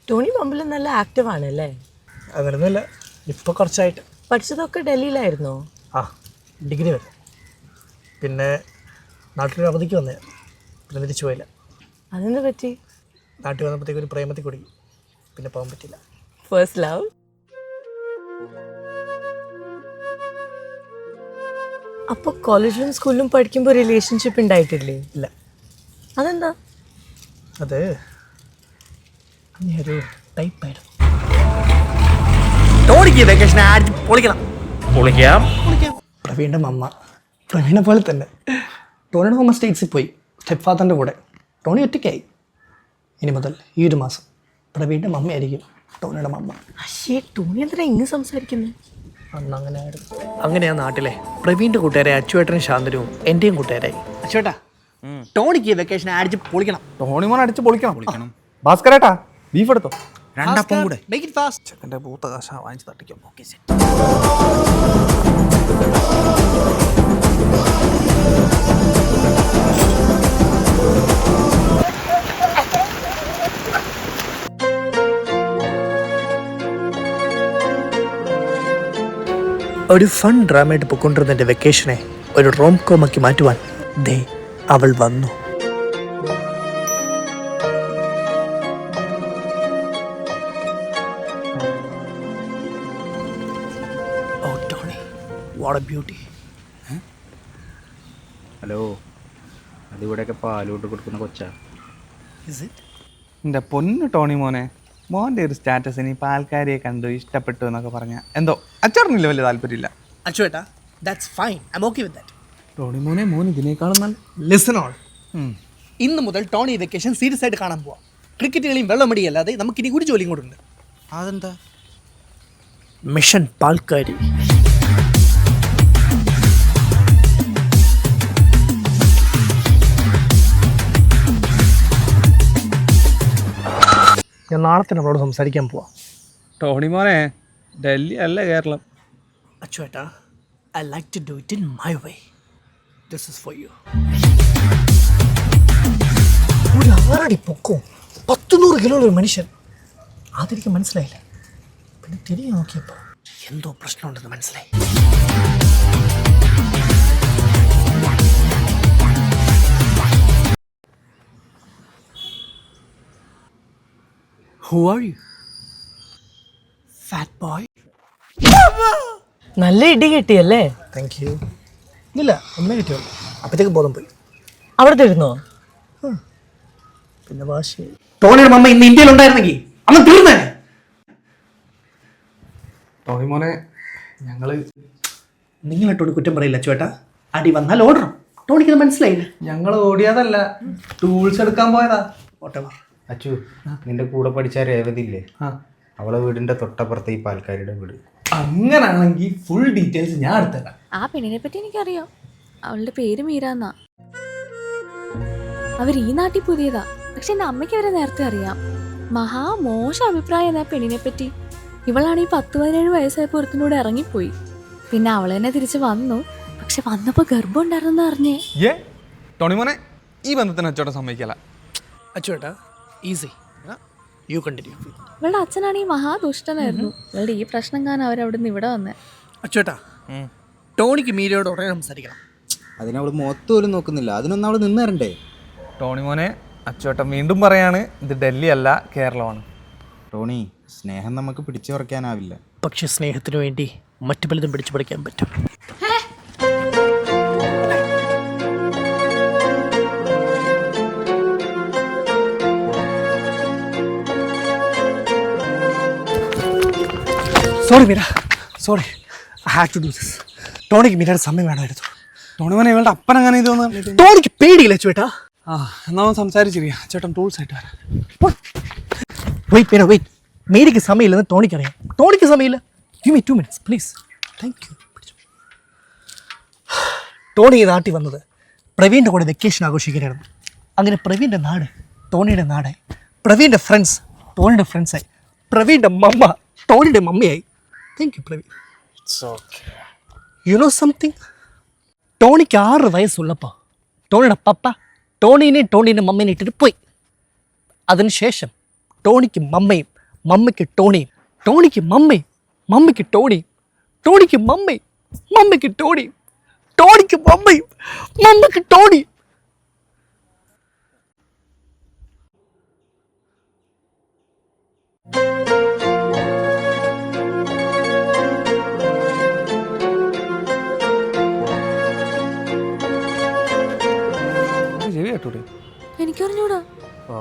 Tony മമ്പിൾ നല്ല active ആണല്ലേ? അങ്ങനെയൊന്നുമില്ല, ഇപ്പോൾ കുറച്ചായിട്ട്. പഠിച്ചതൊക്കെ ഡൽഹിയിലായിരുന്നോ? ആ, ഡിഗ്രി വരെ. പിന്നെ നാട്ടിലൊരു അവധിക്ക് വന്നേ, പിന്നെ തിരിച്ചു പോയില്ല. അതെന്ത് പറ്റി? നാട്ടിൽ വന്നപ്പോഴത്തേക്ക് ഒരു പ്രേമത്തിൽ കൂടി, പിന്നെ പോകാൻ പറ്റില്ല. First love? അപ്പോൾ കോളേജിലും സ്കൂളിലും പഠിക്കുമ്പോൾ റിലേഷൻഷിപ്പ് ഉണ്ടായിട്ടില്ലേ? ഇല്ല. അതെന്താ? അത് ഒരു ടൈപ്പായിരുന്നു. ടോണിക്ക് വെക്കേഷൻ പൊളിക്കണം. പൊളിക്കാം. പ്രവീണിൻ്റെ മമ്മ പ്രവീണിനെ പോലെ തന്നെ. ടോണിയുടെ മമ്മ സ്റ്റേറ്റ്സിൽ പോയി സ്റ്റെപ്പ് ഫാദറിൻ്റെ കൂടെ. ടോണി ഒറ്റയ്ക്കായി. ഇനി മുതൽ ഈ ഒരു മാസം പ്രവീണിൻ്റെ മമ്മയായിരിക്കും ടോണിയുടെ മമ്മ. അശ്ശേ, ടോണി എന്തിനാ ഇങ്ങനെ സംസാരിക്കുന്നത്? അന്ന് അങ്ങനെ ആയിരുന്നു. അങ്ങനെയാ നാട്ടിലെ പ്രവീണിൻ്റെ കൂട്ടുകാരെ അച്ചുവേട്ടനും ശാന്തനുവും എൻ്റെയും കൂട്ടുകാരായി. അച്ചുവേട്ടാ, ടോണിക്ക് വെക്കേഷൻ അടിച്ച് പൊളിക്കണം. ടോണി മോൻ അടിച്ച് പൊളിക്കണം. ഭാസ്കരേട്ടാ, ബീഫ് എടുത്തോ? രണ്ടപ്പം കൂടെ. Make it fast. ചെക്കൻ്റെ പൂത്ത കാശ വാങ്ങിച്ച് തട്ടിക്കാം. Okay set. ഒരു ഫൺ ഡ്രാമയായിട്ട് പൊക്കൊണ്ടിരുന്ന എൻ്റെ വെക്കേഷനെ ഒരു റോം കോമാക്കി മാറ്റുവാൻ ദേ അവൾ വന്നു. Oh Tony, what a beauty. Hello, അതിവിടെയൊക്കെ പാലോട്ട് കൊടുക്കുന്ന കൊച്ചാ. എൻ്റെ പൊന്നു ടോണി മോനെ, മോൻ്റെ ഒരു സ്റ്റാറ്റസിന് ഇപ്പോൾ ആൾക്കാരെ കണ്ടു ഇഷ്ടപ്പെട്ടു എന്നൊക്കെ പറഞ്ഞാൽ എന്തോ അച്ചറിനില്ല വലിയ താല്പര്യമില്ല. അച്ചുവേട്ടാ, that's fine, I am okay with that. Tony മോനെ, മോൻ ഇതിനേക്കാളും നല്ല. ലിസൺ ഓൾ, ഇന്ന് മുതൽ ടോണി വെക്കേഷൻ സീരിയസ് ആയിട്ട് കാണാൻ പോവാം. ക്രിക്കറ്റ് കളിയും വെള്ളമടിയല്ലാതെ നമുക്കിനി ഒരു ജോലിയും കൂടെ ഉണ്ട്. അതെന്താ? മിഷൻ പാൽക്കാരി. ഞാൻ നാളെ തന്നെ അവളോട് സംസാരിക്കാൻ പോവാം. ടോണി മോനെ, ഡൽഹി അല്ല കേരളം. അച്ചുവേട്ടാ, I like to do it in my way. This is for you. ഒരു ആറടി പൊക്കവും 100 കിലോ ഒരു മനുഷ്യൻ. അതെനിക്ക് മനസ്സിലായില്ല. പിന്നെ തിരികെ നോക്കിയപ്പോൾ എന്തോ പ്രശ്നമുണ്ടെന്ന് മനസ്സിലായി. Who are you? Fat boy. നല്ല ഇടി കിട്ടിയല്ലേ? Thank you. ഇല്ല, ഒന്നേ കിട്ടിയോ. അപ്പോഴത്തേക്ക് ബോധം പോയി. അവിടെ തരുന്നോ? പിന്നെ വാശി. ടോണിയുടെ മമ്മ ഇന്ന് ഇന്ത്യയിൽ ഉണ്ടായിരുന്നെങ്കിൽ അന്ന് തീർന്നേ. ടോണി മോനെ, ഞങ്ങൾ നിങ്ങൾ ടോണി കുറ്റം പറയില്ല ചേട്ടാ. അടി വന്നാൽ ഓടണം. ടോണിക്ക് മനസ്സിലായില്ല. ഞങ്ങൾ ഓടിയതല്ല, ടൂൾസ് എടുക്കാൻ പോയതാ. ഓട്ടവാ. അച്ചു, നിന്റെ കൂടെ പഠിച്ച രേവതി ഇല്ലേ? ആ, അവളെ വീടിന്റെ തൊട്ടപ്പുറത്തെ ഈ പാൽക്കാരിയുടെ വീട്. അങ്ങനാണെങ്കിൽ ഫുൾ ഡീറ്റെയിൽസ് ഞാൻ എടുത്തേക്കാം. ആ പെണ്ണിനെ പറ്റി എനിക്കറിയാം. അവളുടെ പേര് മീരാന്നാ. അവർ ഈ നാട്ടിൽ പുതിയതാ, പക്ഷെ എൻ്റെ അമ്മയ്ക്ക് അവരെ നേരത്തെ അറിയാം. മോശം അഭിപ്രായം എന്നാ പെണ്ണിനെ പറ്റി. ഇവളാണെങ്കിൽ 10-17 വയസ്സായപ്പോൾ ഒരുത്തിനൂടെ ഇറങ്ങിപ്പോയി. പിന്നെ അവൾ തന്നെ തിരിച്ച് വന്നു. പക്ഷെ വന്നപ്പോൾ ഗർഭം ഉണ്ടായിരുന്നെന്ന് അറിഞ്ഞേ. ടോണി മോനെ, ഈ ബന്ധത്തിന് അച്ചോട്ടം സമ്മതിക്കല. അച്ചുവേട്ടാ, ഈസി. You continue. ഇവളുടെ അച്ഛനാണെങ്കിൽ മഹാദുഷ്ടനായിരുന്നു. ഇവളുടെ ഈ പ്രശ്നം കാരണം അവരവിടെ നിന്ന് ഇവിടെ വന്നേ. അച്ചുവേട്ടാ, ടോണിക്ക് മീരയോട് ഉടനെ സംസാരിക്കണം. അതിനവള് മുഖത്ത് പോലും നോക്കുന്നില്ല. അതിനൊന്നും അവള് നിന്ന് തരണ്ടേ? ടോണി മോനെ, അച്ചോട്ടം വീണ്ടും പറയാണ്, ഇത് ഡൽഹി അല്ല കേരളമാണ്. ടോണി, സ്നേഹം നമുക്ക് പിടിച്ചു പറിക്കാനാവില്ല. പക്ഷെ സ്നേഹത്തിന് വേണ്ടി മറ്റു പലതും പിടിച്ചു പറിക്കാൻ പറ്റും. Sorry Meera, sorry, I have to do this. ടോണിക്ക് മീരയുടെ സമയം വേണമായിരുന്നു. ടോണി മോനെ, ഇവളുടെ അപ്പൻ അങ്ങനെ ഇത് തോന്നുന്നു. ടോണിക്ക് പേടിയില്ല ചേട്ടാ. ആ, എന്നാ സംസാരിച്ചിരിക്കുക. ചേട്ടൻ ടൂൾസ് ആയിട്ട് വരാം. Wait Meera, wait. മേരിക്ക് സമയമില്ലെന്ന് ടോണിക്കറിയാം. ടോണിക്ക് സമയമില്ല. Give me 2 minutes please. Thank you. Tony ഈ നാട്ടിൽ വന്നത് പ്രവീണിൻ്റെ കൂടെ വെക്കേഷൻ ആഘോഷിക്കാനായിരുന്നു. അങ്ങനെ പ്രവീണിൻ്റെ നാട് ടോണിയുടെ നാടായി. പ്രവീണിൻ്റെ ഫ്രണ്ട്സ് ടോണിയുടെ ഫ്രണ്ട്സായി. പ്രവീണിൻ്റെ മമ്മ ടോണിയുടെ മമ്മയായി. Thank you Praveen. It's okay. You know something? ടോണിക്ക് 6 വയസ്സുള്ളപ്പോൾ ടോണിയുടെ പപ്പ ടോണീനെ മമ്മേനെ ഇട്ടിട്ട് പോയി. അതിനുശേഷം ടോണിക്ക് മമ്മയും മമ്മിക്ക് ടോണി, ടോണിക്ക് മമ്മി, മമ്മിക്ക് ടോണി, ടോണിക്ക് മമ്മി, മമ്മിക്ക് ടോണി, ടോണിക്ക് മമ്മി, മമ്മിക്ക് ടോണി. ചെവി കേട്ടൂടെ? എനിക്കറിഞ്ഞൂടാ. ഓ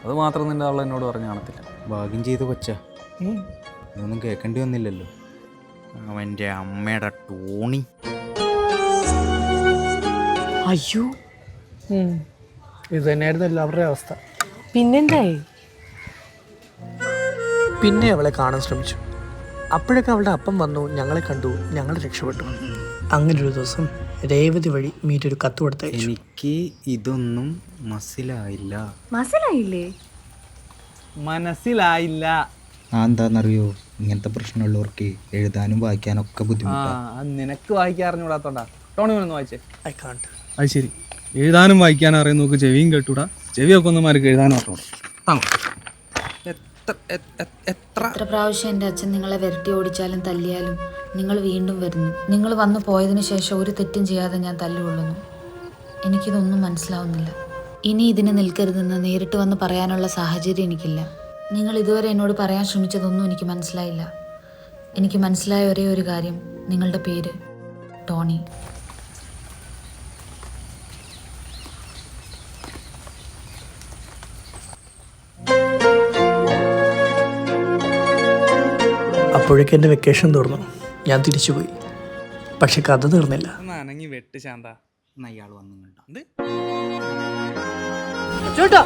അത് മാത്രം നിന്റെ ആൾ എന്നോട് പറഞ്ഞു കാണത്തില്ല. ഭാഗ്യം ചെയ്ത് കൊച്ച, ഇതൊന്നും കേൾക്കേണ്ടി വന്നില്ലല്ലോ. അവൻ്റെ അമ്മയുടെ ടോണി. അയ്യോ, ഇത് തന്നെയായിരുന്നു എല്ലാവരുടെയും അവസ്ഥ. പിന്നെന്തായി? പിന്നെ അവളെ കാണാൻ ശ്രമിച്ചു. അപ്പോഴൊക്കെ അവളുടെ അപ്പം വന്നു, ഞങ്ങളെ കണ്ടു, ഞങ്ങൾ രക്ഷപ്പെട്ടു. അങ്ങനെ ഒരു ദിവസം രേവതി വഴി മീറ്റ് ഒരു കത്ത് കൊടുത്തയച്ചു. എനിക്ക് ഇതൊന്നും മനസ്സിലായില്ല. മനസ്സിലായില്ലേ? മനസ്സിലായില്ല. എന്താണെന്നറിയോ, ഇങ്ങനത്തെ പ്രശ്നമുള്ളവർക്ക് എഴുതാനും വായിക്കാനും ഒക്കെ ബുദ്ധിമുട്ടാണ്. നിനക്ക് വായിക്കാൻ അറിഞ്ഞൂടാത്തോണ്ടാ. ടോണി ഒന്ന് വായിച്ചേ. I can't. അത് ശരി, എഴുതാനും വായിക്കാനും അറിയാൻ നോക്ക്, ചെവിയും കേട്ടൂടാ. ചെവിയൊക്കെ ഒന്നുമാർക്ക് എഴുതാനും അറിഞ്ഞൂടാ. എത്ര പ്രാവശ്യം എൻ്റെ അച്ഛൻ നിങ്ങളെ വിരട്ടി ഓടിച്ചാലും തല്ലിയാലും നിങ്ങൾ വീണ്ടും വരുന്നു. നിങ്ങൾ വന്നു പോയതിനു ശേഷം ഒരു തെറ്റും ചെയ്യാതെ ഞാൻ തല്ലുകൊള്ളുന്നു. എനിക്കിതൊന്നും മനസ്സിലാവുന്നില്ല. ഇനി ഇതിന് നിൽക്കരുതെന്ന് നേരിട്ട് വന്ന് പറയാനുള്ള സാഹചര്യം എനിക്കില്ല. നിങ്ങൾ ഇതുവരെ എന്നോട് പറയാൻ ശ്രമിച്ചതൊന്നും എനിക്ക് മനസ്സിലായില്ല. എനിക്ക് മനസ്സിലായ ഒരേ ഒരു കാര്യം, നിങ്ങളുടെ പേര് ടോണി. അപ്പോഴേക്കും എൻ്റെ വെക്കേഷൻ തീർന്നു. ഞാൻ തിരിച്ചുപോയി. പക്ഷെ കഥ തീർന്നില്ല. അനങ്ങി വെട്ട് ശാന്ത. അയാൾ വന്നു കണ്ട ചേട്ടാ,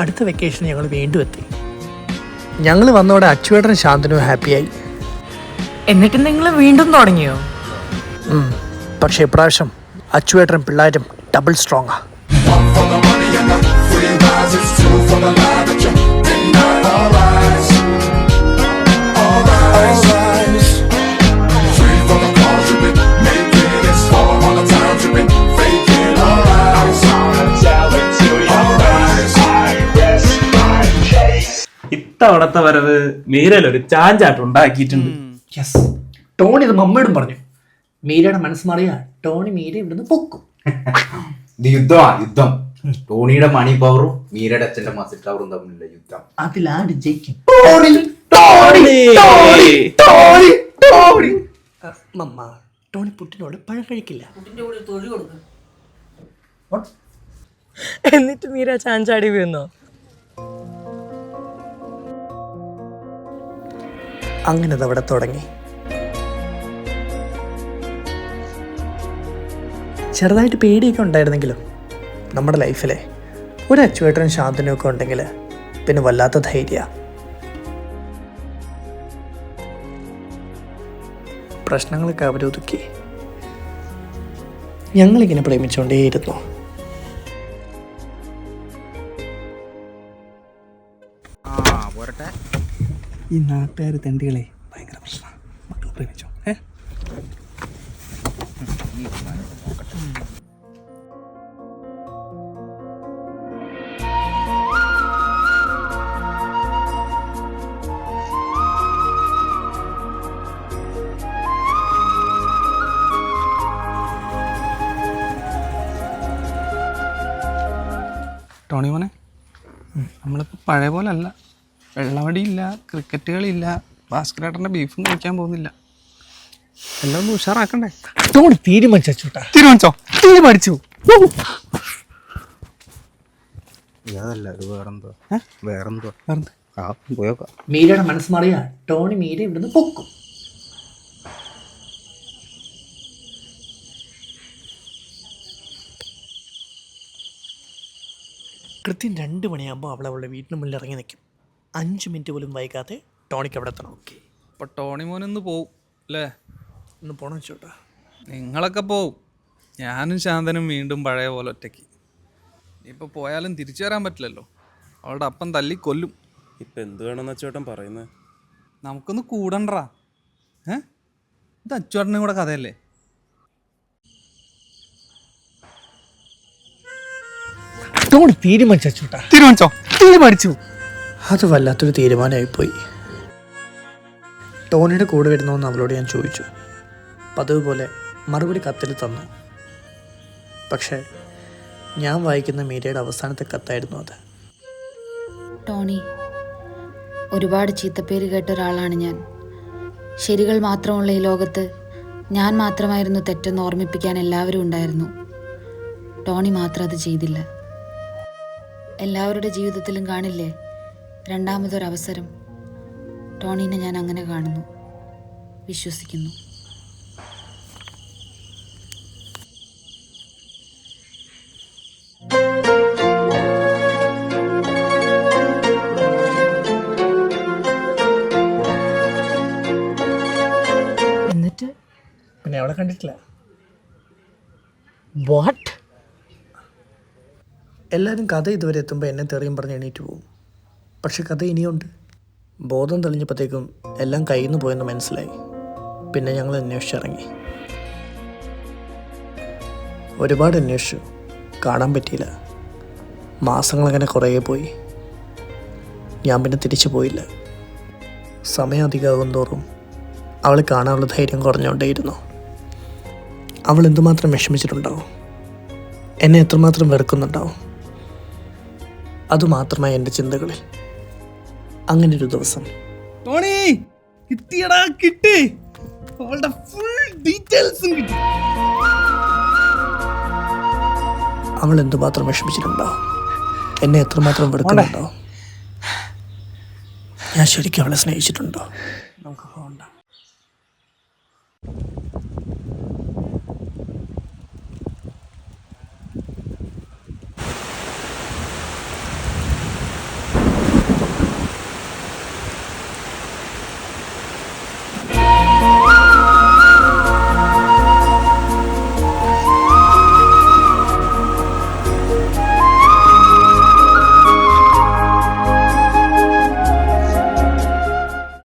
അടുത്ത വെക്കേഷൻ ഞങ്ങൾ വീണ്ടും എത്തി. ഞങ്ങൾ വന്നോടെ അച്ചുവേട്ടനും ശാന്തനും ഹാപ്പിയായി. എന്നിട്ട് നിങ്ങൾ വീണ്ടും തുടങ്ങിയോ? പക്ഷെ ഇപ്രാവശ്യം അച്ചുവേട്ടനും പിള്ളേരും ഡബിൾ സ്ട്രോങ്ങാ. ഇത്തവണത്തെ വരവ് മീരയിലൊരു ചാഞ്ചാട്ടം ഉണ്ടാക്കിയിട്ടുണ്ട്. യെസ്, ടോണി ഇത് മമ്മയോടും പറഞ്ഞു. മീരയുടെ മനസ്സ് മാറിയാ ടോണി മീര ഇവിടുന്ന് പൊക്കും. ഇത് യുദ്ധമാ, യുദ്ധം. ടോണിയുടെ മണി പവറും മീരയുടെ അച്ഛന്റെ മസിൽ പവറും തമ്മിലുള്ള യുദ്ധം. അതിലാണ്ട് ജയിക്കും. മമ്മ, ടോണി പുട്ടിനോട് പഴം കഴിക്കില്ല. എന്നിട്ട് മീര ചാഞ്ചാടി വീഴുന്നോ? അങ്ങനെ അതവിടെ തുടങ്ങി. ചെറുതായിട്ട് പേടിയൊക്കെ ഉണ്ടായിരുന്നെങ്കിലും നമ്മുടെ ലൈഫിലെ ഒരു അച്ചുവേട്ടനും ശാന്തനും ഒക്കെ ഉണ്ടെങ്കിൽ പിന്നെ വല്ലാത്ത ധൈര്യ. പ്രശ്നങ്ങളൊക്കെ അവരൊതുക്കി ഞങ്ങളിങ്ങനെ പ്രേമിച്ചുകൊണ്ടേയിരുന്നു. ഈ നാട്ടുകാർ തെണ്ടികളെ ഭയങ്കര പ്രശ്നമാണ്. മക്കൾ പ്രേമിച്ചോ? ടോണി മോനെ, നമ്മളിപ്പോൾ പഴയ പോലെ അല്ല. വെള്ളവടിയില്ല, ക്രിക്കറ്റ് കളിയില്ല, ഭാസ്കരേട്ടൻ്റെ ബീഫും കഴിക്കാൻ പോകുന്നില്ല. എല്ലാം ഒന്ന് ഉഷാറാക്കണ്ടേ? ടോണി തീരുമാനിച്ചോട്ടാ. തീരുമാനിച്ചു. അതല്ല, ഇത് വേറെന്തോ. വേറെന്തോ ആ പോയോക്കാം. മീരയുടെ മനസ്സ് മാറിയാ ടോണി മീര ഇവിടുന്ന് പൊക്കും. കൃത്യം 2 മണിയാകുമ്പോൾ അവൾ അവളുടെ വീട്ടിന് മുന്നിൽ ഇറങ്ങി നിൽക്കും. 5 മിനിറ്റ് പോലും വൈകാതെ ടോണിക്ക് അവിടെ എത്തണം. ഓക്കെ, അപ്പോൾ ടോണി മോനൊന്ന് പോവും അല്ലേ? ഒന്ന് പോണം ചോട്ടാ. നിങ്ങളൊക്കെ പോവും, ഞാനും ശാന്തനും വീണ്ടും പഴയ പോലെ ഒറ്റയ്ക്ക്. ഇപ്പോൾ പോയാലും തിരിച്ചു വരാൻ പറ്റില്ലല്ലോ. അവളുടെ അപ്പം തല്ലി കൊല്ലും. ഇപ്പം എന്ത് വേണമെന്ന് അച്ചോട്ടൻ പറയുന്നത്? നമുക്കൊന്ന് കൂടണ്ടാ. ഇത് അച്ചുവേട്ടനും കൂടെ കഥയല്ലേ? ടോണി തീരുമാനിച്ചു അച്ചൂട്ടാ. തീരുമാനിച്ചു. അത് വല്ലാത്തൊരു തീരുമാനമായിപ്പോയി. ടോണിയുടെ കൂടെ വരുന്നോന്ന് അവളോട് ഞാൻ ചോദിച്ചു. പതിവ് പോലെ മറുപടി കത്തിൽ തന്നു. പക്ഷേ ഞാൻ വായിക്കുന്ന മീരയുടെ അവസാനത്തെ കത്തായിരുന്നു അത്. ടോണി, ഒരുപാട് ചീത്തപ്പേര് കേട്ട ഒരാളാണ് ഞാൻ. ശരികൾ മാത്രമുള്ള ഈ ലോകത്ത് ഞാൻ മാത്രമായിരുന്നു തെറ്റെന്ന് ഓർമ്മിപ്പിക്കാൻ എല്ലാവരും ഉണ്ടായിരുന്നു. ടോണി മാത്രം അത് ചെയ്തില്ല. എല്ലാവരുടെ ജീവിതത്തിലും കാണില്ലേ രണ്ടാമതൊരവസരം? ടോണീനെ ഞാൻ അങ്ങനെ കാണുന്നു, വിശ്വസിക്കുന്നു. എന്നിട്ട് പിന്നെ അവളെ കണ്ടിട്ടില്ല. വാട്ട്? എല്ലാവരും കഥ ഇതുവരെ എത്തുമ്പോൾ എന്നെ തെറിയും പറഞ്ഞ് എണീറ്റ് പോകും. പക്ഷെ കഥ ഇനിയുണ്ട്. ബോധം തെളിഞ്ഞപ്പോഴത്തേക്കും എല്ലാം കയ്യിൽ നിന്ന് പോയെന്ന് മനസ്സിലായി. പിന്നെ ഞങ്ങൾ അന്വേഷിച്ചിറങ്ങി. ഒരുപാട് അന്വേഷിച്ചു, കാണാൻ പറ്റിയില്ല. മാസങ്ങളങ്ങനെ കുറേ പോയി. ഞാൻ പിന്നെ തിരിച്ചു പോയില്ല. സമയം അധികമാകും തോറും അവളെ കാണാനുള്ള ധൈര്യം കുറഞ്ഞുകൊണ്ടേയിരുന്നു. അവൾ എന്തുമാത്രം വിഷമിച്ചിട്ടുണ്ടാവും, എന്നെ എത്രമാത്രം വെറുക്കുന്നുണ്ടാവും. അതുമാത്രമായി എൻ്റെ ചിന്തകളിൽ. അങ്ങനൊരു ദിവസം ടോണി കിട്ടിയടാ, കിട്ടി. അവളുടെ ഫുൾ ഡീറ്റെയിൽസും കിട്ടി. അവൾ എന്തുമാത്രം വിഷമിച്ചിട്ടുണ്ടാവും, എന്നെ എത്രമാത്രം വെറുക്കുന്നുണ്ടാവും. ഞാൻ ശരിക്കും അവളെ സ്നേഹിച്ചിട്ടുണ്ടോ? നമുക്ക് പോകണ്ട.